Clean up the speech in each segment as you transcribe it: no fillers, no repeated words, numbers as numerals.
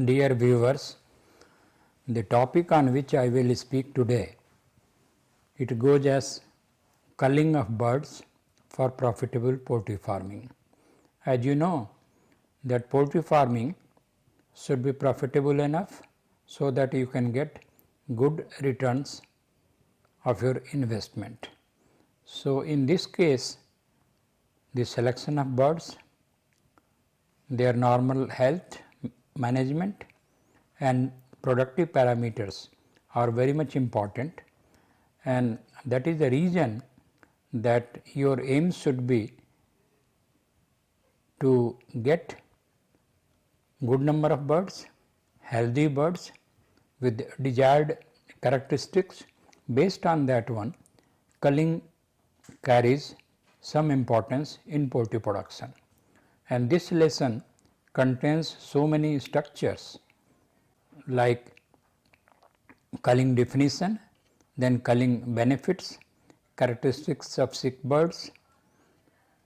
Dear viewers, the topic on which I will speak today, it goes as culling of birds for profitable poultry farming. As you know that poultry farming should be profitable enough so that you can get good returns of your investment. So, in this case, the selection of birds, their normal health management and productive parameters are very much important, and that is the reason that your aim should be to get good number of birds, healthy birds with desired characteristics. Based on that one, culling carries some importance in poultry production, and this lesson contains so many structures like culling definition, then culling benefits, characteristics of sick birds,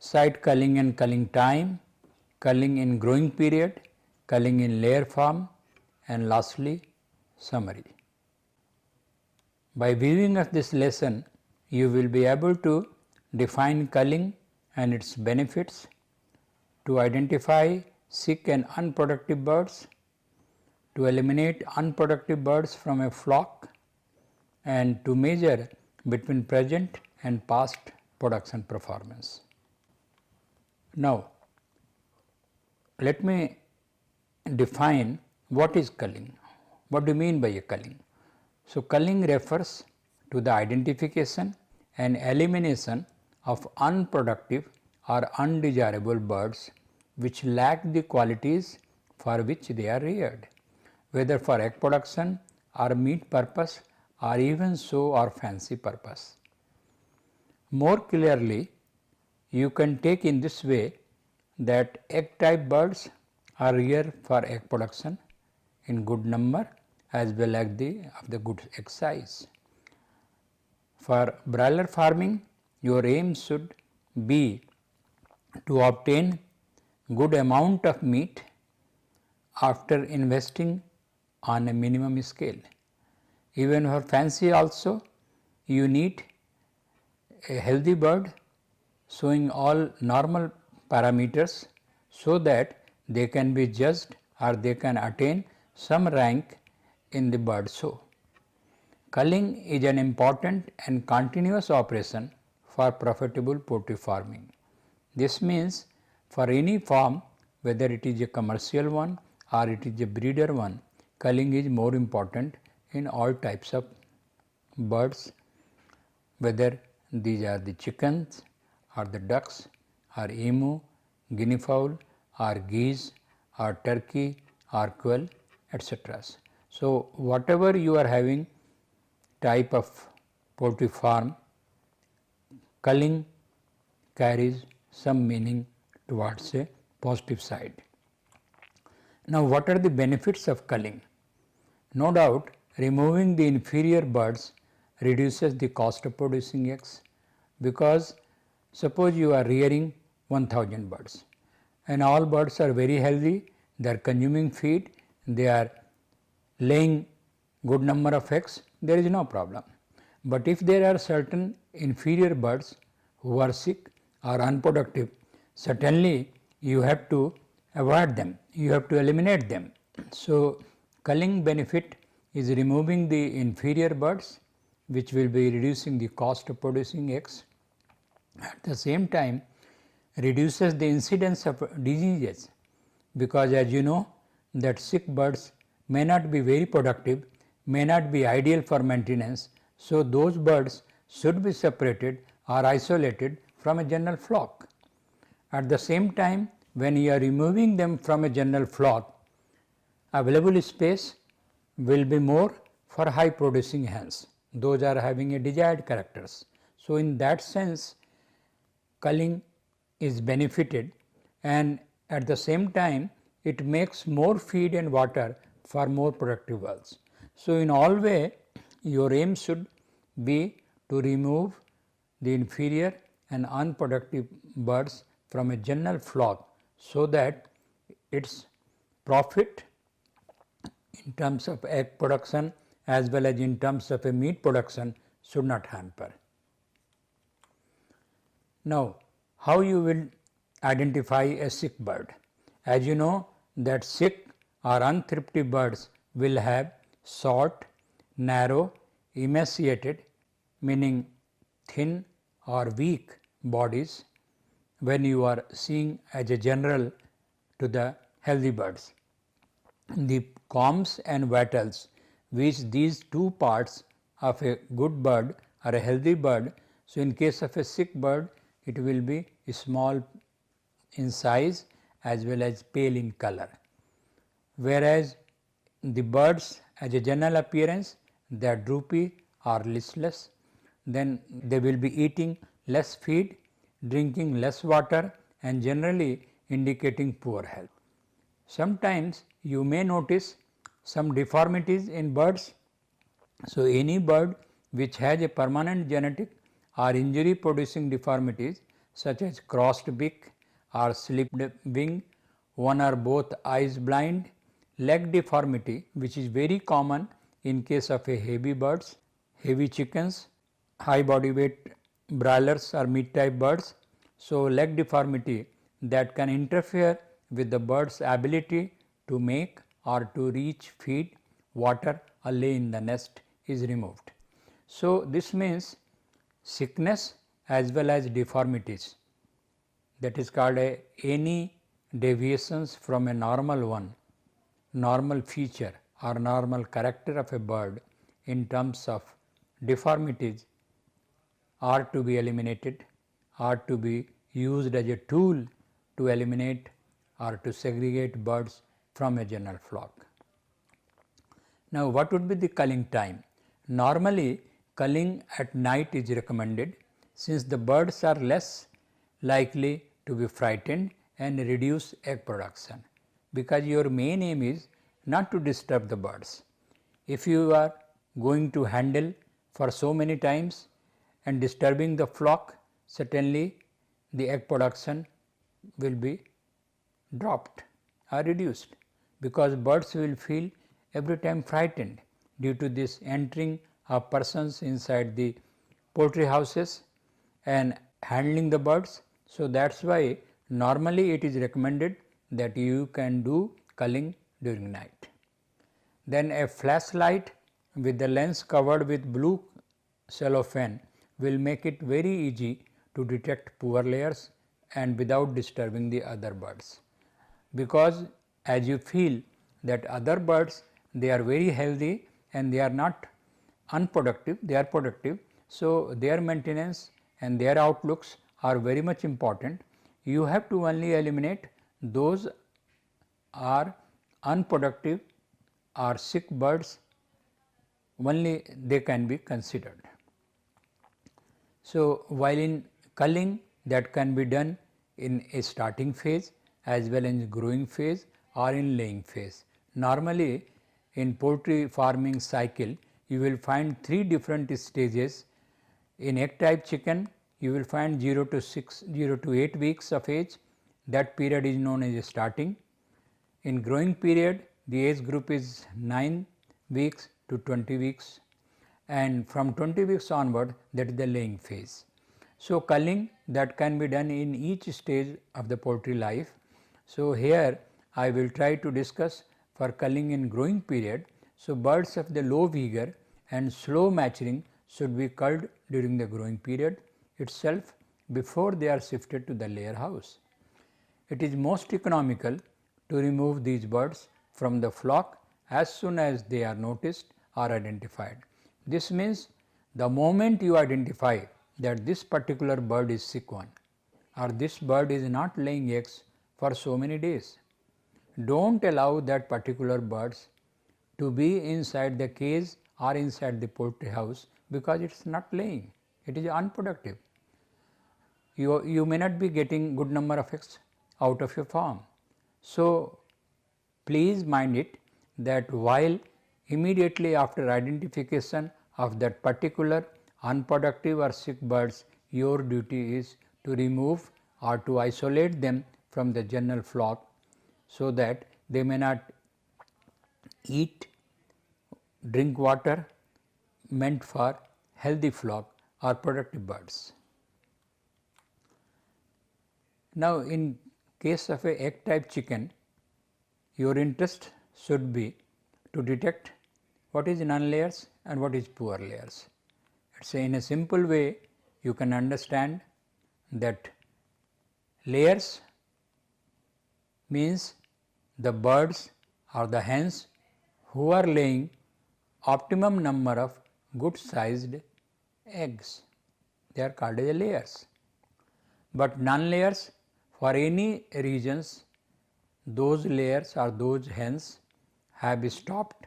site culling and culling time, culling in growing period, culling in layer form, and lastly summary. By viewing of this lesson, you will be able to define culling and its benefits, to identify sick and unproductive birds, to eliminate unproductive birds from a flock, and to measure between present and past production performance. Now, let me define what is culling. What do you mean by a culling? So, culling refers to the identification and elimination of unproductive or undesirable birds which lack the qualities for which they are reared, whether for egg production or meat purpose or even show or fancy purpose. More clearly, you can take in this way that egg type birds are reared for egg production in good number as well as of the good egg size. For broiler farming, your aim should be to obtain good amount of meat after investing on a minimum scale. Even for fancy also, you need a healthy bird showing all normal parameters so that they can be judged or they can attain some rank in the bird show. Culling is an important and continuous operation for profitable poultry farming. This means for any farm, whether it is a commercial one or it is a breeder one, culling is more important in all types of birds, whether these are the chickens or the ducks or emu, guinea fowl or geese or turkey or quail, etc. So, whatever you are having type of poultry farm, culling carries some meaning towards a positive side. Now, what are the benefits of culling? No doubt, removing the inferior birds reduces the cost of producing eggs, because suppose you are rearing 1000 birds and all birds are very healthy, they are consuming feed, they are laying good number of eggs, there is no problem. But if there are certain inferior birds who are sick or unproductive, certainly you have to avoid them, you have to eliminate them. So, culling benefit is removing the inferior birds, which will be reducing the cost of producing eggs. At the same time, reduces the incidence of diseases, because as you know that sick birds may not be very productive, may not be ideal for maintenance. So, those birds should be separated or isolated from a general flock. At the same time, when you are removing them from a general flock, available space will be more for high producing hens, those are having a desired characters. So, in that sense, culling is benefited, and at the same time it makes more feed and water for more productive birds. So, in all way your aim should be to remove the inferior and unproductive birds from a general flock, so that its profit in terms of egg production as well as in terms of a meat production should not hamper. Now, how you will identify a sick bird? As you know that sick or unthrifty birds will have short, narrow, emaciated, meaning thin or weak bodies when you are seeing as a general to the healthy birds. The combs and wattles, which these two parts of a good bird or a healthy bird, so in case of a sick bird it will be small in size as well as pale in color. Whereas the birds as a general appearance, they are droopy or listless, then they will be eating less feed, drinking less water and generally indicating poor health. Sometimes you may notice some deformities in birds. So, any bird which has a permanent genetic or injury producing deformities such as crossed beak or slipped wing, one or both eyes blind, leg deformity which is very common in case of a heavy birds, heavy chickens, high body weight broilers or meat type birds. So, leg deformity that can interfere with the bird's ability to make or to reach feed, water or lay in the nest is removed. So, this means sickness as well as deformities, that is called any deviations from a normal one, normal feature or normal character of a bird in terms of deformities are to be eliminated, are to be used as a tool to eliminate or to segregate birds from a general flock. Now, what would be the culling time? Normally, culling at night is recommended since the birds are less likely to be frightened and reduce egg production, because your main aim is not to disturb the birds. If you are going to handle for so many times and disturbing the flock, certainly the egg production will be dropped or reduced, because birds will feel every time frightened due to this entering of persons inside the poultry houses and handling the birds. So, that is why normally it is recommended that you can do culling during night. Then a flashlight with the lens covered with blue cellophane will make it very easy to detect poor layers and without disturbing the other birds, because as you feel that other birds, they are very healthy and they are not unproductive, they are productive. So, their maintenance and their outlooks are very much important. You have to only eliminate those are unproductive or sick birds, only they can be considered. So, while in culling, that can be done in a starting phase as well as in growing phase or in laying phase. Normally, in poultry farming cycle, you will find 3 different stages. In egg type chicken, you will find 0 to 8 weeks of age, that period is known as starting. In growing period, the age group is 9 weeks to 20 weeks, and from 20 weeks onward, that is the laying phase. So, culling that can be done in each stage of the poultry life. So, here I will try to discuss for culling in growing period. So, birds of the low vigor and slow maturing should be culled during the growing period itself before they are shifted to the layer house. It is most economical to remove these birds from the flock as soon as they are noticed or identified. This means the moment you identify that this particular bird is sick one or this bird is not laying eggs for so many days, do not allow that particular birds to be inside the cage or inside the poultry house, because it is not laying, it is unproductive. You may not be getting good number of eggs out of your farm. So, please mind it that while immediately after identification of that particular unproductive or sick birds, your duty is to remove or to isolate them from the general flock, so that they may not eat, drink water meant for healthy flock or productive birds. Now, in case of a egg type chicken, your interest should be to detect what is non-layers and what is poor layers. It's in a simple way you can understand that layers means the birds or the hens who are laying optimum number of good sized eggs, they are called as layers. But non-layers, for any reasons, those layers or those hens have stopped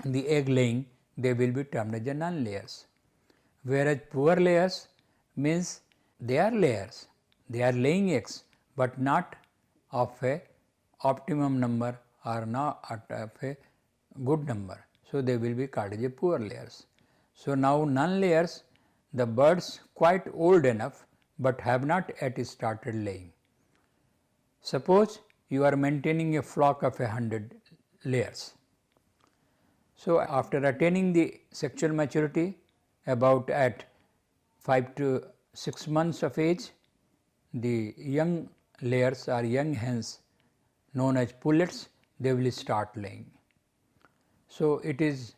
the egg laying, they will be termed as non-layers. Whereas poor layers means they are layers, they are laying eggs, but not of a optimum number or not of a good number. So, they will be called as a poor layers. So, now non-layers, the birds quite old enough, but have not yet started laying. Suppose you are maintaining a flock of 100 layers. So, after attaining the sexual maturity about at 5 to 6 months of age, the young layers or young hens known as pullets, they will start laying. So, it is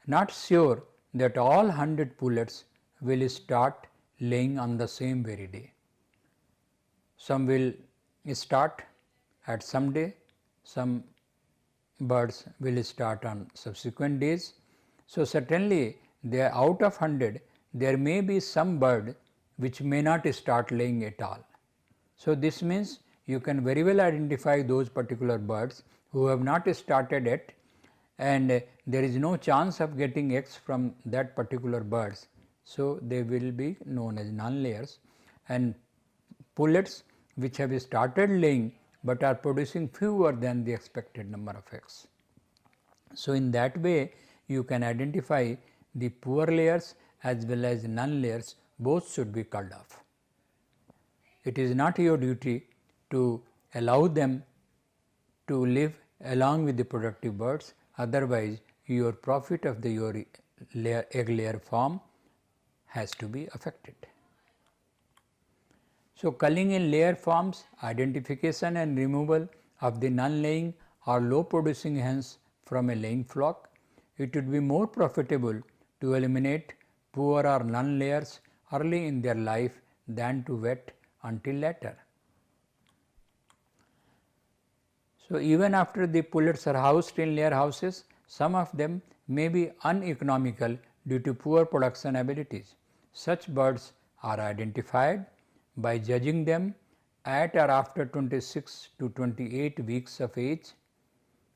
not sure that all 100 pullets will start laying on the same very day. Some will start at some day, some birds will start on subsequent days. So, certainly there out of 100 there may be some bird which may not start laying at all. So, this means you can very well identify those particular birds who have not started yet, and there is no chance of getting eggs from that particular birds. So, they will be known as non-layers, and pullets which have started laying, but are producing fewer than the expected number of eggs. So, in that way you can identify the poor layers as well as non-layers, both should be culled off. It is not your duty to allow them to live along with the productive birds, otherwise your profit of the your egg layer farm has to be affected. So, culling in layer forms, identification and removal of the non-laying or low producing hens from a laying flock. It would be more profitable to eliminate poor or non-layers early in their life than to wait until later. So, even after the pullets are housed in layer houses, some of them may be uneconomical due to poor production abilities. Such birds are identified by judging them at or after 26 to 28 weeks of age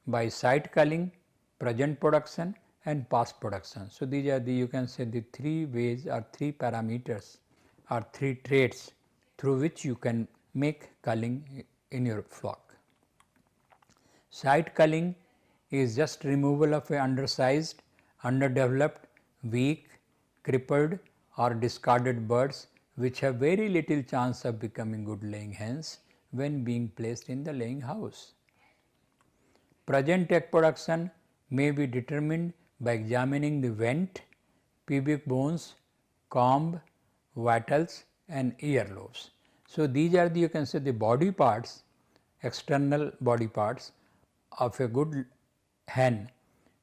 by site culling, present production and past production. So, these are the you can say the 3 ways or 3 parameters or 3 traits through which you can make culling in your flock. Site culling is just removal of a undersized, underdeveloped, weak, crippled or discarded birds which have very little chance of becoming good laying hens when being placed in the laying house. Present egg production may be determined by examining the vent, pubic bones, comb, wattles and earlobes. So, these are the you can say the body parts, external body parts of a good hen,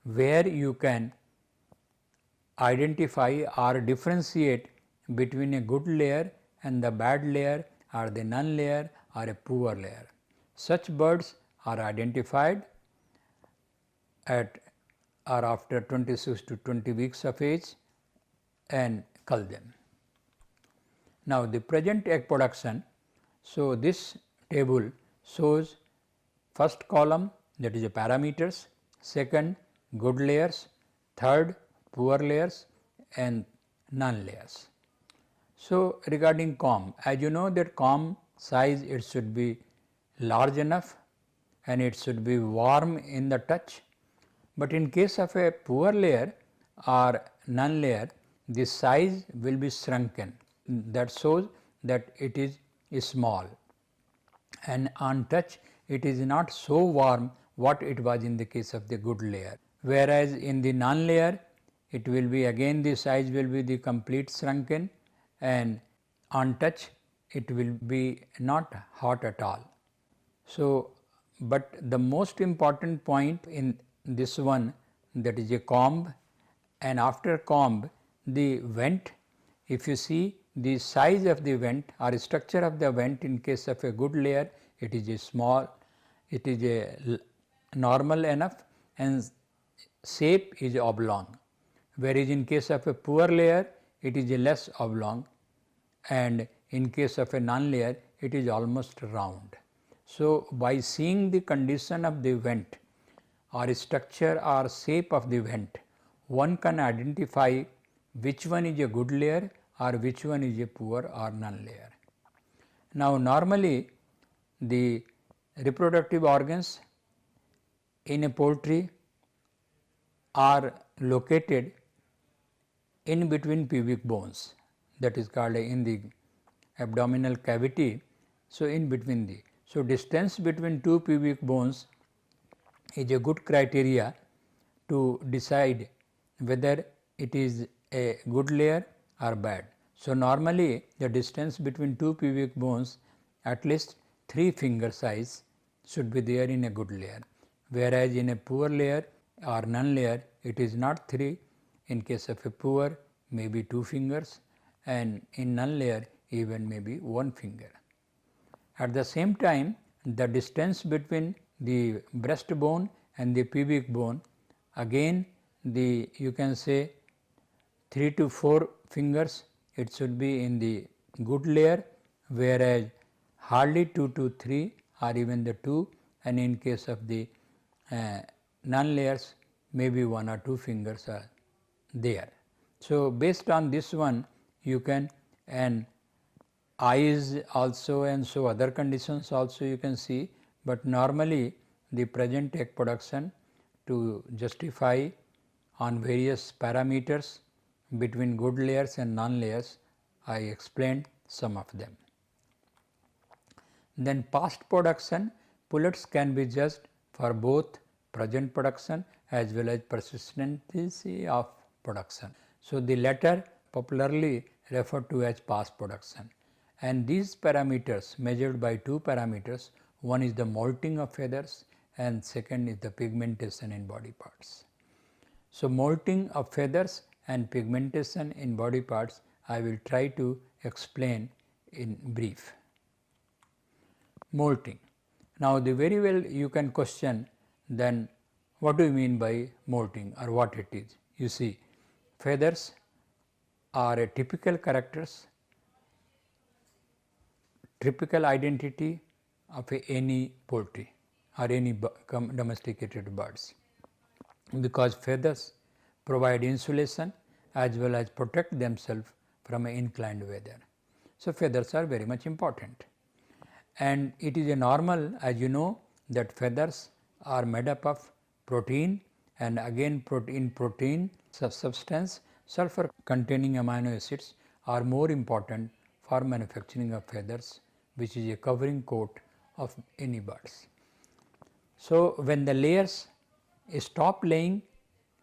where you can identify or differentiate between a good layer and the bad layer or the non-layer or a poor layer. Such birds are identified at or after 26 to 20 weeks of age and cull them. Now, the present egg production. So, this table shows first column, that is the parameters, second good layers, third poor layers and non-layers. So, regarding comb, as you know that comb size it should be large enough and it should be warm in the touch, but in case of a poor layer or non-layer, the size will be shrunken, that shows that it is small, and on touch it is not so warm what it was in the case of the good layer. Whereas in the non-layer, it will be again the size will be the complete shrunken, and on touch it will be not hot at all. So, but the most important point in this one, that is a comb, and after comb the vent, if you see the size of the vent or structure of the vent in case of a good layer, it is a small, it is a normal enough and shape is oblong, whereas in case of a poor layer it is a less oblong, and in case of a non-layer it is almost round. So, by seeing the condition of the vent or structure or shape of the vent, one can identify which one is a good layer or which one is a poor or non-layer. Now, normally the reproductive organs in a poultry are located in between pubic bones, that is called in the abdominal cavity. So, in between the, so distance between two pubic bones is a good criteria to decide whether it is a good layer or bad. So, normally the distance between two pubic bones at least 3 finger size should be there in a good layer, whereas in a poor layer or non-layer it is not 3, in case of a poor maybe 2 fingers, and in non-layer even maybe 1 finger. At the same time, the distance between the breastbone and the pubic bone, again the you can say 3 to 4 fingers it should be in the good layer, whereas hardly 2 to 3 or even the 2, and in case of the non-layers maybe 1 or 2 fingers are there. So, based on this one you can, and eyes also, and so other conditions also you can see, but normally the present egg production to justify on various parameters between good layers and non-layers, I explained some of them. Then past production, pullets can be judged for both present production as well as persistency of production. So, the latter popularly referred to as past production, and these parameters measured by 2 parameters, one is the molting of feathers and second is the pigmentation in body parts. So, molting of feathers and pigmentation in body parts I will try to explain in brief. Molting. Now, the very well you can question, then what do you mean by molting or what it is? You see, feathers are a typical characters, typical identity of any poultry or any domesticated birds, because feathers provide insulation as well as protect themselves from inclined weather. So, feathers are very much important, and it is a normal, as you know, that feathers are made up of protein, and again protein substance, sulfur containing amino acids are more important for manufacturing of feathers, which is a covering coat of any birds. So, when the layers stop laying,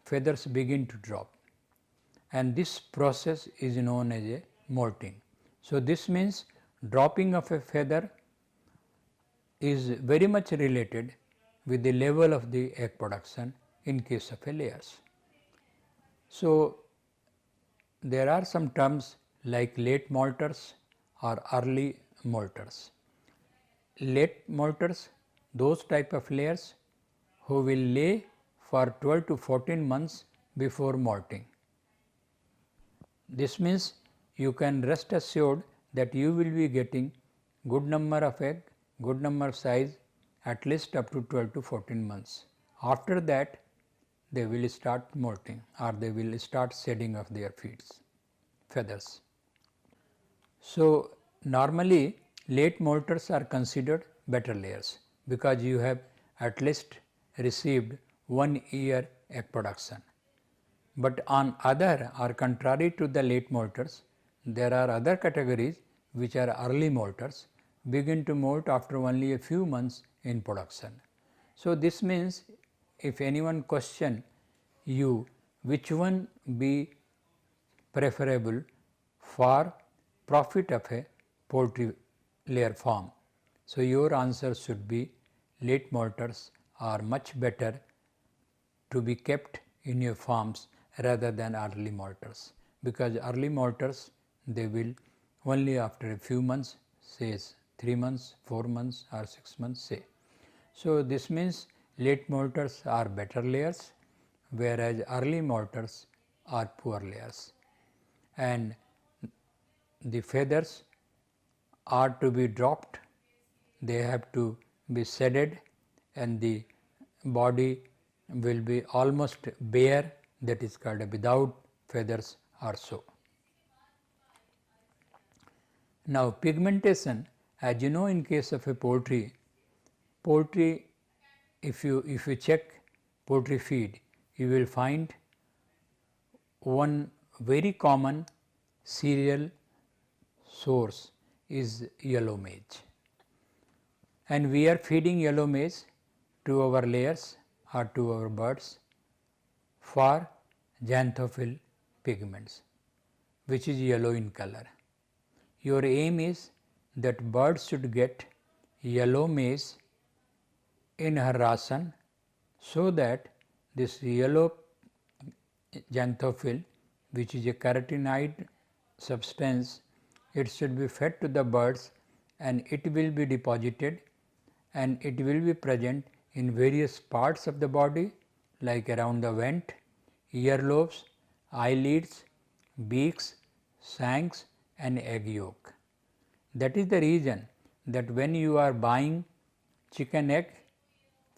feathers begin to drop, and this process is known as a molting. So, this means dropping of a feather is very much related with the level of the egg production in case of a layers. So, there are some terms like late molters or early molters. Late molters, those type of layers who will lay for 12 to 14 months before molting. This means you can rest assured that you will be getting good number of egg, good number of size at least up to 12 to 14 months. After that they will start molting or they will start shedding of their feathers. So, normally late molters are considered better layers, because you have at least received 1 year egg production. But on other or contrary to the late molters, there are other categories which are early molters, begin to molt after only a few months in production. So, this means if anyone question you which one be preferable for profit of a poultry layer farm. So, your answer should be late molters are much better to be kept in your farms rather than early molters, because early molters they will only after a few months, says 3 months, 4 months or 6 months say. So, this means late molters are better layers, whereas early molters are poor layers, and the feathers are to be dropped, they have to be shedded, and the body will be almost bare, that is called without feathers or so. Now, pigmentation, as you know, in case of a poultry, if you check poultry feed, you will find one very common cereal source is yellow maize, and we are feeding yellow maize to our layers or to our birds for xanthophyll pigments, which is yellow in color. Your aim is that birds should get yellow maize in her ration, so that this yellow xanthophyll, which is a carotenoid substance, it should be fed to the birds and it will be deposited and it will be present in various parts of the body, like around the vent, earlobes, eyelids, beaks, shanks and egg yolk. That is the reason that when you are buying chicken egg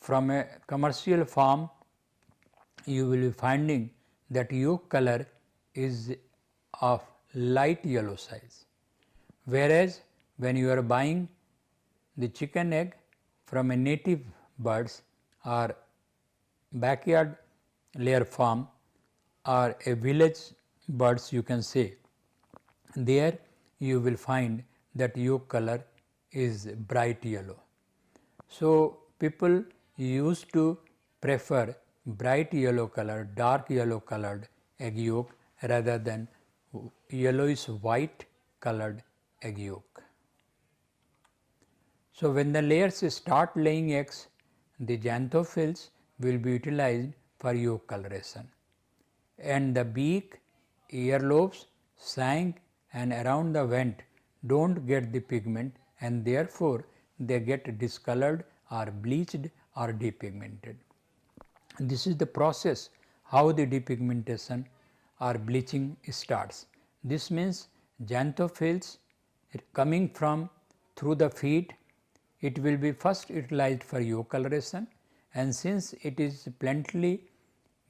from a commercial farm, you will be finding that yolk color is of light yellow size, whereas when you are buying the chicken egg from a native birds or backyard layer farm or a village birds, you can say, there you will find that yolk color is bright yellow. So, people used to prefer bright yellow color, dark yellow colored egg yolk rather than yellowish white colored egg yolk. So, when the layers start laying eggs, the xanthophylls will be utilized for yolk coloration, and the beak, earlobes, shank and around the vent do not get the pigment, and therefore, they get discolored or bleached or depigmented. This is the process how the depigmentation or bleaching starts. This means xanthophylls coming from through the feed, it will be first utilized for yolk coloration, and since it is plentifully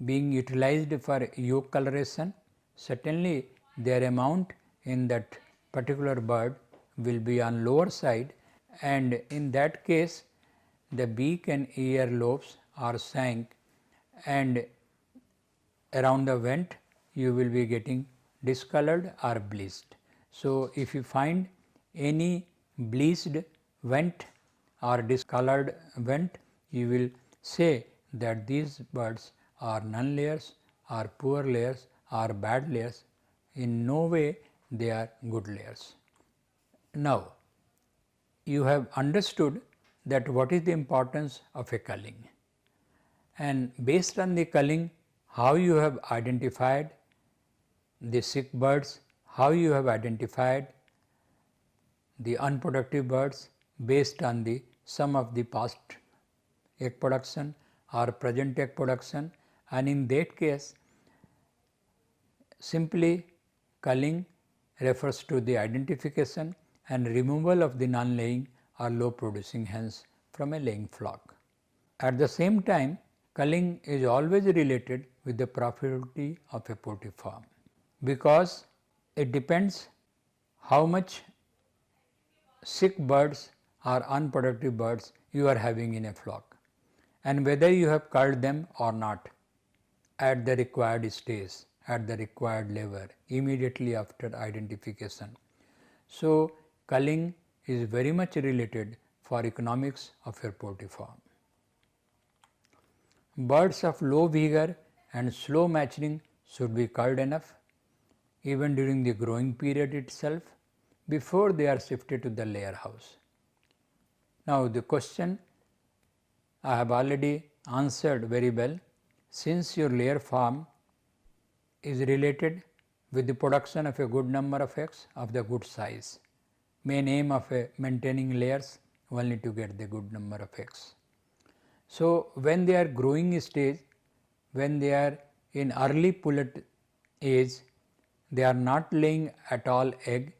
being utilized for yolk coloration, certainly their amount in that particular bird will be on lower side, and in that case the beak and ear lobes are shank and around the vent you will be getting discolored or bleached. So, if you find any bleached vent or discolored vent, you will say that these birds are non layers or poor layers or bad layers. In no way they are good layers. Now, you have understood that what is the importance of a culling, and based on the culling, how you have identified the sick birds, how you have identified the unproductive birds based on the sum of the past egg production or present egg production, and in that case simply culling refers to the identification and removal of the non laying or low producing hens from a laying flock. At the same time, culling is always related with the profitability of a poultry farm, because it depends how much sick birds or unproductive birds you are having in a flock, and whether you have culled them or not at the required stage, at the required level immediately after identification. So, culling is very much related for economics of your poultry farm. birds of low vigor and slow maturing should be culled enough, even during the growing period itself, before they are shifted to the layer house. Now, the question I have already answered very well. Since your layer form is related with the production of a good number of eggs of the good size, main aim of maintaining layers only to get the good number of eggs. So, when they are growing stage, when they are in early pullet age, they are not laying at all egg,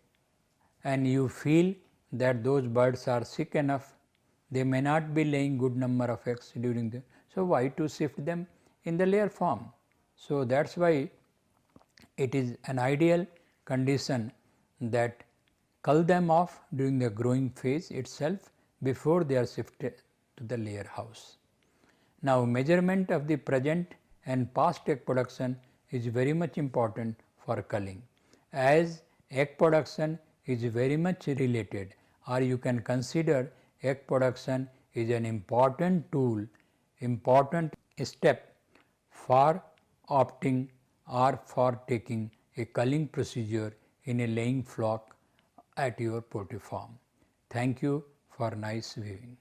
and you feel that those birds are sick enough, they may not be laying good number of eggs during the, so why to shift them in the layer form? So, that is why it is an ideal condition that cull them off during the growing phase itself before they are shifted to the layer house. Now, measurement of the present and past egg production is very much important for culling, as egg production is very much related, or you can consider egg production is an important tool, important step for opting or for taking a culling procedure in a laying flock at your poultry farm. Thank you for nice viewing.